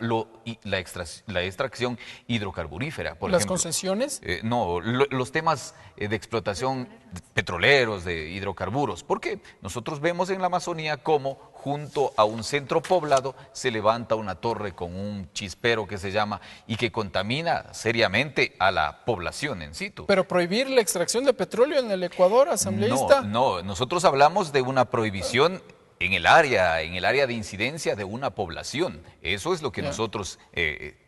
extracción hidrocarburífera. Por ¿las ejemplo, concesiones? No, los temas de explotación petroleros, de hidrocarburos, porque nosotros vemos en la Amazonía cómo junto a un centro poblado se levanta una torre con un chispero que se llama y que contamina seriamente a la población en situ. Pero prohibir la extracción de petróleo en el Ecuador, asambleísta. No, nosotros hablamos de una prohibición en el área de incidencia de una población. Eso es lo que nosotros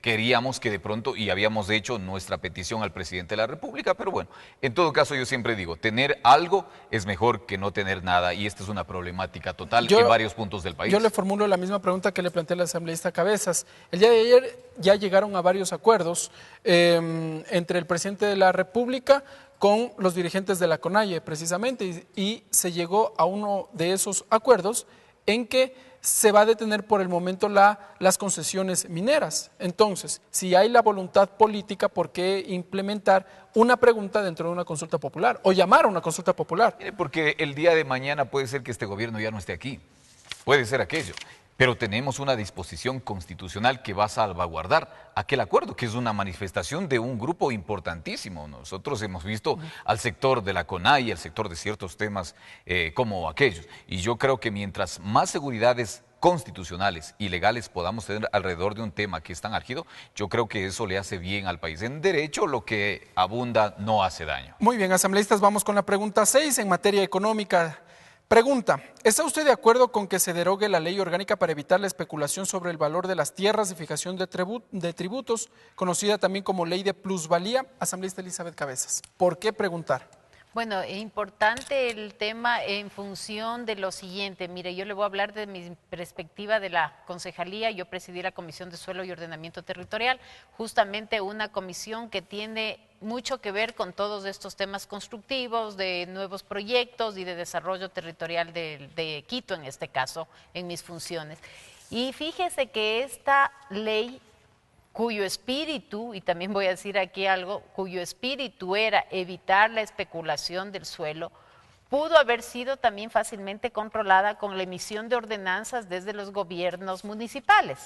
queríamos que de pronto, y habíamos hecho nuestra petición al presidente de la República, pero bueno, en todo caso yo siempre digo, tener algo es mejor que no tener nada, y esta es una problemática total en varios puntos del país. Yo le formulo la misma pregunta que le planteé al asambleísta Cabezas. El día de ayer ya llegaron a varios acuerdos entre el presidente de la República con los dirigentes de la CONAIE precisamente, y se llegó a uno de esos acuerdos en que se va a detener por el momento las concesiones mineras. Entonces, si hay la voluntad política, ¿por qué implementar una pregunta dentro de una consulta popular o llamar a una consulta popular? Porque el día de mañana puede ser que este gobierno ya no esté aquí, puede ser aquello. Pero tenemos una disposición constitucional que va a salvaguardar aquel acuerdo, que es una manifestación de un grupo importantísimo. Nosotros hemos visto al sector de la CONAIE, al sector de ciertos temas como aquellos. Y yo creo que mientras más seguridades constitucionales y legales podamos tener alrededor de un tema que es tan álgido, yo creo que eso le hace bien al país. En derecho, lo que abunda no hace daño. Muy bien, asambleístas, vamos con la pregunta 6 en materia económica. Pregunta, ¿está usted de acuerdo con que se derogue la ley orgánica para evitar la especulación sobre el valor de las tierras y fijación de tributos, conocida también como ley de plusvalía? Asambleísta Elizabeth Cabezas, ¿por qué preguntar? Bueno, es importante el tema en función de lo siguiente. Mire, yo le voy a hablar de mi perspectiva de la concejalía. Yo presidí la Comisión de Suelo y Ordenamiento Territorial, justamente una comisión que tiene mucho que ver con todos estos temas constructivos, de nuevos proyectos y de desarrollo territorial de Quito, en este caso, en mis funciones. Y fíjese que esta ley, cuyo espíritu, y también voy a decir aquí algo, cuyo espíritu era evitar la especulación del suelo, pudo haber sido también fácilmente controlada con la emisión de ordenanzas desde los gobiernos municipales.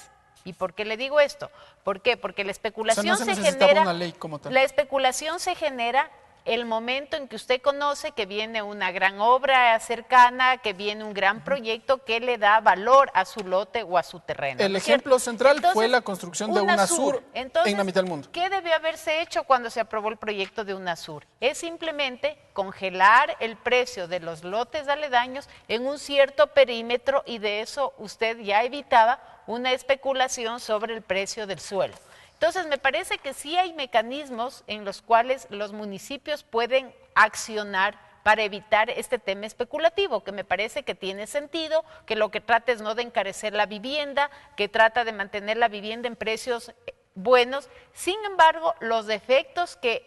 ¿Y por qué le digo esto? ¿Por qué? Porque la especulación no se necesitaba una ley como tal. La especulación se genera el momento en que usted conoce que viene una gran obra cercana, que viene un gran proyecto que le da valor a su lote o a su terreno. El ejemplo central fue la construcción de UNASUR en la mitad del mundo. ¿Qué debió haberse hecho cuando se aprobó el proyecto de UNASUR? Es simplemente congelar el precio de los lotes aledaños en un cierto perímetro y de eso usted ya evitaba una especulación sobre el precio del suelo. Entonces, me parece que sí hay mecanismos en los cuales los municipios pueden accionar para evitar este tema especulativo, que me parece que tiene sentido, que lo que trata es no de encarecer la vivienda, que trata de mantener la vivienda en precios buenos. Sin embargo, los defectos que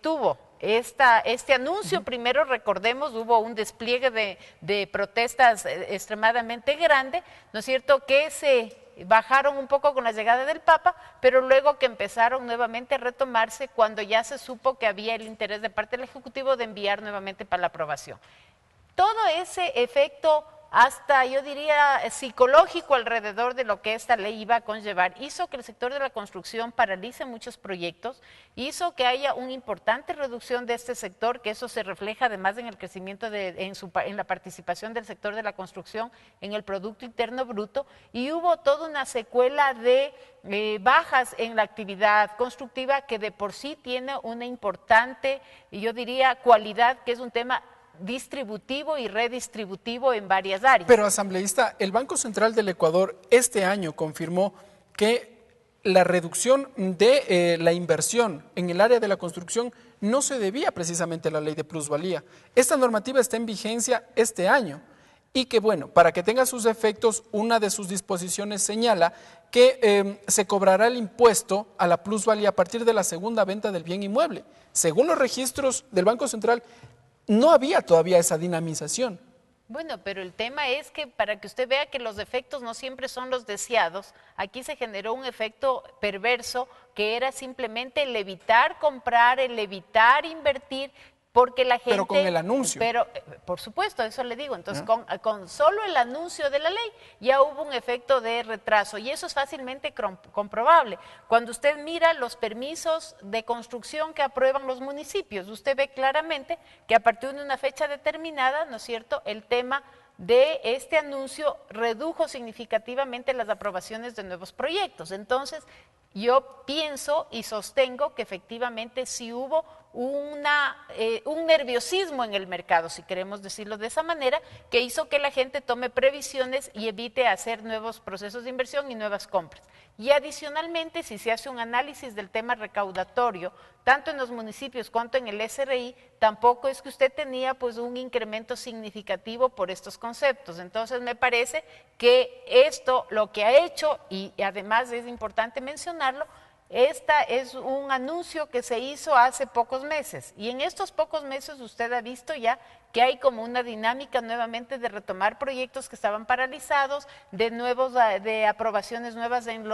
tuvo este anuncio, primero recordemos, hubo un despliegue de protestas extremadamente grande, ¿no es cierto?, que se bajaron un poco con la llegada del Papa, pero luego que empezaron nuevamente a retomarse cuando ya se supo que había el interés de parte del Ejecutivo de enviar nuevamente para la aprobación. Todo ese efecto, hasta yo diría psicológico alrededor de lo que esta ley iba a conllevar, hizo que el sector de la construcción paralice muchos proyectos, hizo que haya una importante reducción de este sector, que eso se refleja además en el crecimiento, en la participación del sector de la construcción en el Producto Interno Bruto, y hubo toda una secuela de bajas en la actividad constructiva que de por sí tiene una importante, yo diría, cualidad, que es un tema distributivo y redistributivo en varias áreas. Pero, asambleísta, el Banco Central del Ecuador este año confirmó que la reducción de la inversión en el área de la construcción no se debía precisamente a la ley de plusvalía. Esta normativa está en vigencia este año y que, bueno, para que tenga sus efectos, una de sus disposiciones señala que se cobrará el impuesto a la plusvalía a partir de la segunda venta del bien inmueble. Según los registros del Banco Central, no había todavía esa dinamización. Bueno, pero el tema es que para que usted vea que los efectos no siempre son los deseados, aquí se generó un efecto perverso que era simplemente el evitar comprar, el evitar invertir, porque la gente… Pero con el anuncio. Pero, por supuesto, eso le digo. Entonces, con solo el anuncio de la ley ya hubo un efecto de retraso y eso es fácilmente comprobable. Cuando usted mira los permisos de construcción que aprueban los municipios, usted ve claramente que a partir de una fecha determinada, ¿no es cierto?, el tema de este anuncio redujo significativamente las aprobaciones de nuevos proyectos. Entonces, yo pienso y sostengo que efectivamente sí hubo un nerviosismo en el mercado, si queremos decirlo de esa manera, que hizo que la gente tome previsiones y evite hacer nuevos procesos de inversión y nuevas compras. Y adicionalmente, si se hace un análisis del tema recaudatorio, tanto en los municipios cuanto en el SRI, tampoco es que usted tenía pues un incremento significativo por estos conceptos. Entonces me parece que esto lo que ha hecho, y además es importante mencionarlo, esta es un anuncio que se hizo hace pocos meses y en estos pocos meses usted ha visto ya que hay como una dinámica nuevamente de retomar proyectos que estaban paralizados, de aprobaciones nuevas en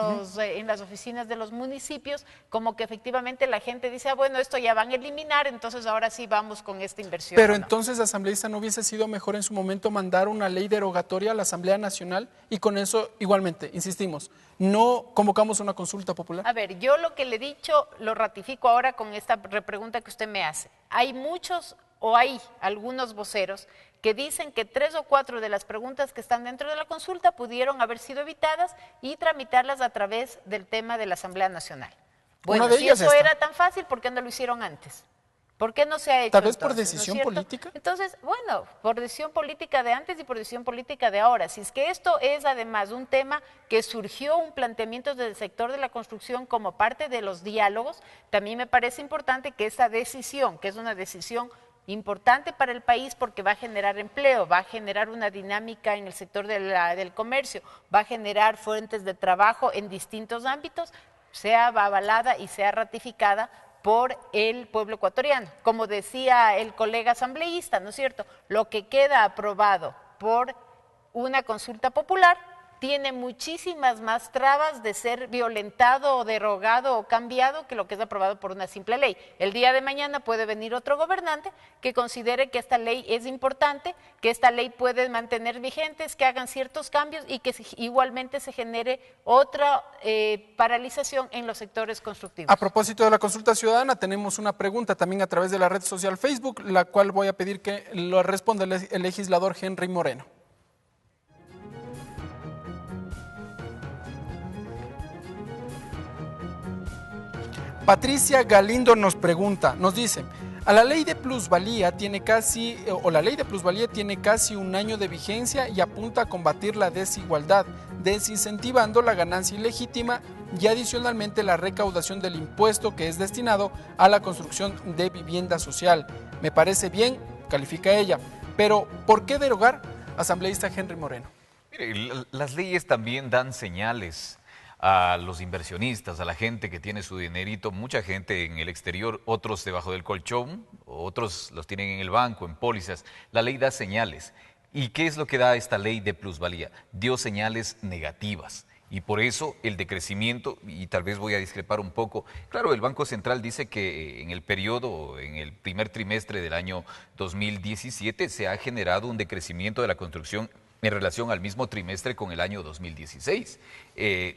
las oficinas de los municipios, como que efectivamente la gente dice, bueno, esto ya van a eliminar, entonces ahora sí vamos con esta inversión. Pero entonces, asambleísta, ¿no hubiese sido mejor en su momento mandar una ley derogatoria a la Asamblea Nacional y con eso igualmente, insistimos, no convocamos una consulta popular? A ver, yo lo que le he dicho lo ratifico ahora con esta repregunta que usted me hace. Hay algunos voceros que dicen que 3 o 4 de las preguntas que están dentro de la consulta pudieron haber sido evitadas y tramitarlas a través del tema de la Asamblea Nacional. Bueno, si eso era tan fácil, ¿por qué no lo hicieron antes? ¿Por qué no se ha hecho? Tal vez por decisión política. Entonces, bueno, por decisión política de antes y por decisión política de ahora. Si es que esto es además un tema que surgió un planteamiento del sector de la construcción como parte de los diálogos, también me parece importante que esa decisión, que es una decisión importante para el país porque va a generar empleo, va a generar una dinámica en el sector del comercio, va a generar fuentes de trabajo en distintos ámbitos, sea avalada y sea ratificada por el pueblo ecuatoriano. Como decía el colega asambleísta, ¿no es cierto? Lo que queda aprobado por una consulta popular tiene muchísimas más trabas de ser violentado o derogado o cambiado que lo que es aprobado por una simple ley. El día de mañana puede venir otro gobernante que considere que esta ley es importante, que esta ley puede mantener vigentes, que hagan ciertos cambios y que igualmente se genere otra paralización en los sectores constructivos. A propósito de la consulta ciudadana, tenemos una pregunta también a través de la red social Facebook, la cual voy a pedir que lo responda el legislador Henry Moreno. Patricia Galindo nos pregunta, nos dice, la ley de plusvalía tiene casi un año de vigencia y apunta a combatir la desigualdad, desincentivando la ganancia ilegítima y adicionalmente la recaudación del impuesto que es destinado a la construcción de vivienda social. Me parece bien, califica ella, pero ¿por qué derogar? Asambleísta Henry Moreno. Mire, las leyes también dan señales a los inversionistas, a la gente que tiene su dinerito, mucha gente en el exterior, otros debajo del colchón, otros los tienen en el banco, en pólizas. La ley da señales. ¿Y qué es lo que da esta ley de plusvalía? Dio señales negativas. Y por eso el decrecimiento, y tal vez voy a discrepar un poco, claro, el Banco Central dice que en el periodo, en el primer trimestre del año 2017, se ha generado un decrecimiento de la construcción en relación al mismo trimestre con el año 2016.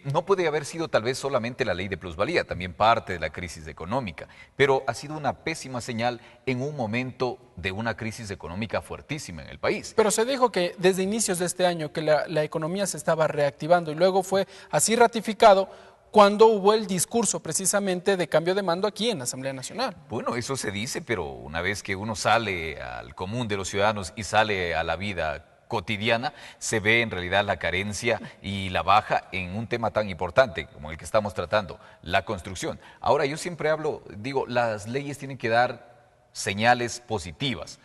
No puede haber sido tal vez solamente la ley de plusvalía, también parte de la crisis económica, pero ha sido una pésima señal en un momento de una crisis económica fuertísima en el país. Pero se dijo que desde inicios de este año que la economía se estaba reactivando y luego fue así ratificado cuando hubo el discurso precisamente de cambio de mando aquí en la Asamblea Nacional. Bueno, eso se dice, pero una vez que uno sale al común de los ciudadanos y sale a la vida cotidiana, se ve en realidad la carencia y la baja en un tema tan importante como el que estamos tratando, la construcción. Ahora, yo siempre digo, las leyes tienen que dar señales positivas.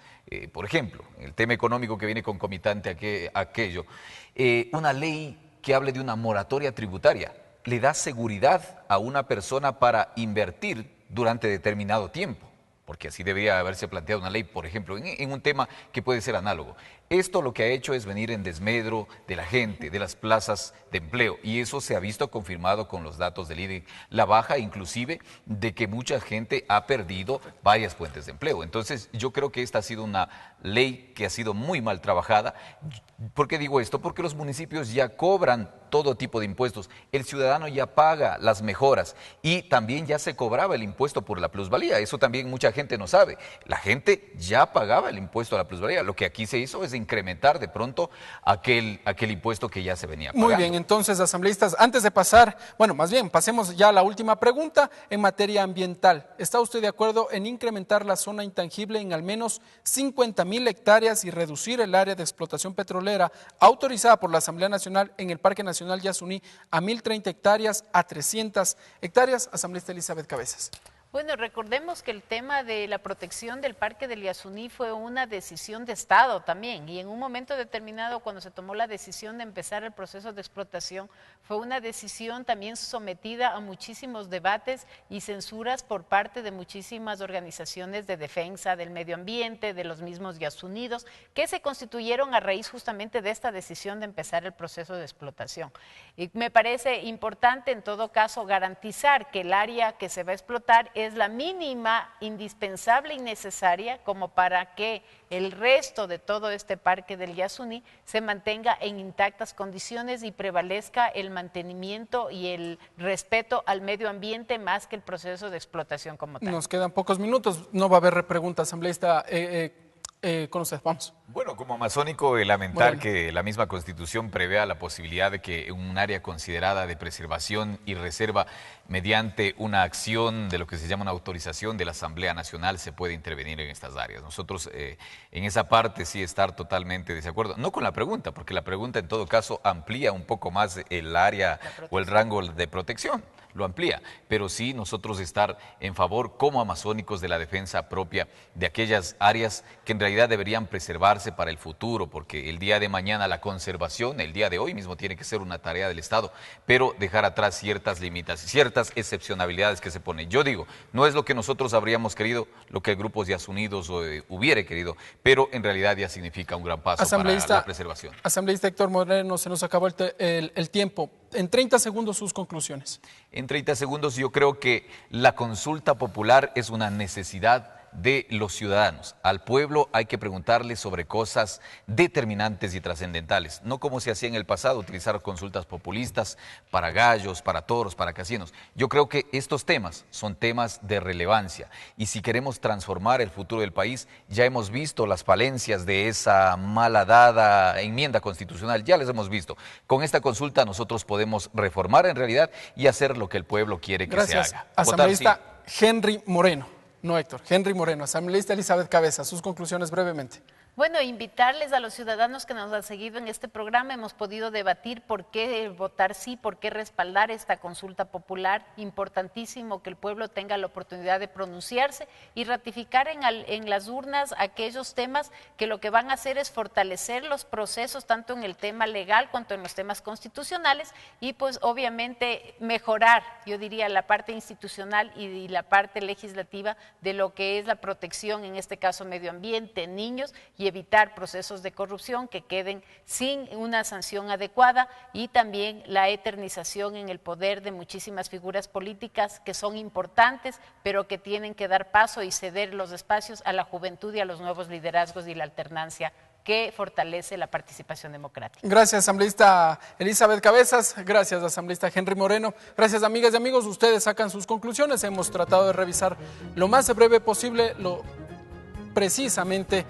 Por ejemplo, el tema económico que viene concomitante a aquello, una ley que hable de una moratoria tributaria, le da seguridad a una persona para invertir durante determinado tiempo, porque así debería haberse planteado una ley, por ejemplo, en un tema que puede ser análogo. Esto lo que ha hecho es venir en desmedro de la gente, de las plazas de empleo, y eso se ha visto confirmado con los datos del INEGI, la baja inclusive de que mucha gente ha perdido varias fuentes de empleo. Entonces, yo creo que esta ha sido una ley que ha sido muy mal trabajada. ¿Por qué digo esto? Porque los municipios ya cobran todo tipo de impuestos, el ciudadano ya paga las mejoras y también ya se cobraba el impuesto por la plusvalía. Eso también mucha gente no sabe. La gente ya pagaba el impuesto a la plusvalía. Lo que aquí se hizo es incrementar de pronto aquel impuesto que ya se venía pagando. Muy bien, entonces, asambleístas, antes de pasar, bueno, más bien, pasemos ya a la última pregunta en materia ambiental. ¿Está usted de acuerdo en incrementar la zona intangible en al menos 50.000 hectáreas y reducir el área de explotación petrolera autorizada por la Asamblea Nacional en el Parque Nacional Yasuní a 1.030 hectáreas a 300 hectáreas? Asambleísta Elizabeth Cabezas. Bueno, recordemos que el tema de la protección del Parque del Yasuní fue una decisión de Estado también, y en un momento determinado, cuando se tomó la decisión de empezar el proceso de explotación, fue una decisión también sometida a muchísimos debates y censuras por parte de muchísimas organizaciones de defensa del medio ambiente, de los mismos yasunidos, que se constituyeron a raíz justamente de esta decisión de empezar el proceso de explotación. Y me parece importante, en todo caso, garantizar que el área que se va a explotar es la mínima, indispensable y necesaria como para que el resto de todo este parque del Yasuní se mantenga en intactas condiciones y prevalezca el mantenimiento y el respeto al medio ambiente más que el proceso de explotación como tal. Nos quedan pocos minutos, no va a haber repregunta, asambleísta. Con usted, vamos. Bueno, como amazónico, lamentar que la misma Constitución prevea la posibilidad de que un área considerada de preservación y reserva, mediante una acción de lo que se llama una autorización de la Asamblea Nacional, se puede intervenir en estas áreas. Nosotros en esa parte sí estar totalmente de desacuerdo, no con la pregunta, porque la pregunta en todo caso amplía un poco más el área o el rango de protección. lo amplía, pero sí nosotros estar en favor como amazónicos de la defensa propia de aquellas áreas que en realidad deberían preservarse para el futuro, porque el día de mañana la conservación, el día de hoy mismo tiene que ser una tarea del Estado, pero dejar atrás ciertas limitaciones, ciertas excepcionalidades que se ponen. Yo digo, no es lo que nosotros habríamos querido, lo que el Grupo Díaz Unidos hubiera querido, pero en realidad ya significa un gran paso para la preservación. Asambleísta Héctor Moreno, se nos acabó el tiempo. En 30 segundos sus conclusiones. En 30 segundos yo creo que la consulta popular es una necesidad de los ciudadanos. Al pueblo hay que preguntarle sobre cosas determinantes y trascendentales, no como se hacía en el pasado, utilizar consultas populistas para gallos, para toros, para casinos. Yo creo que estos temas son temas de relevancia y si queremos transformar el futuro del país, ya hemos visto las falencias de esa malhadada enmienda constitucional, ya las hemos visto. Con esta consulta nosotros podemos reformar en realidad y hacer lo que el pueblo quiere que se haga. Asambleísta Henry Moreno. No, Héctor. Henry Moreno, asambleísta Elizabeth Cabezas, sus conclusiones brevemente. Bueno, invitarles a los ciudadanos que nos han seguido en este programa. Hemos podido debatir por qué votar sí, por qué respaldar esta consulta popular. Importantísimo que el pueblo tenga la oportunidad de pronunciarse y ratificar en las urnas aquellos temas que lo que van a hacer es fortalecer los procesos, tanto en el tema legal cuanto en los temas constitucionales y pues obviamente mejorar, yo diría, la parte institucional y la parte legislativa de lo que es la protección, en este caso medio ambiente, niños, y evitar procesos de corrupción que queden sin una sanción adecuada y también la eternización en el poder de muchísimas figuras políticas que son importantes, pero que tienen que dar paso y ceder los espacios a la juventud y a los nuevos liderazgos y la alternancia que fortalece la participación democrática. Gracias, asambleísta Elizabeth Cabezas. Gracias, asambleísta Henry Moreno. Gracias, amigas y amigos. Ustedes sacan sus conclusiones. Hemos tratado de revisar lo más breve posible, precisamente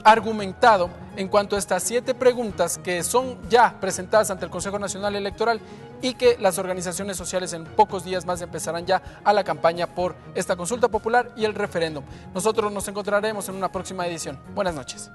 argumentado en cuanto a estas 7 preguntas que son ya presentadas ante el Consejo Nacional Electoral y que las organizaciones sociales en pocos días más empezarán ya a la campaña por esta consulta popular y el referéndum. Nosotros nos encontraremos en una próxima edición. Buenas noches.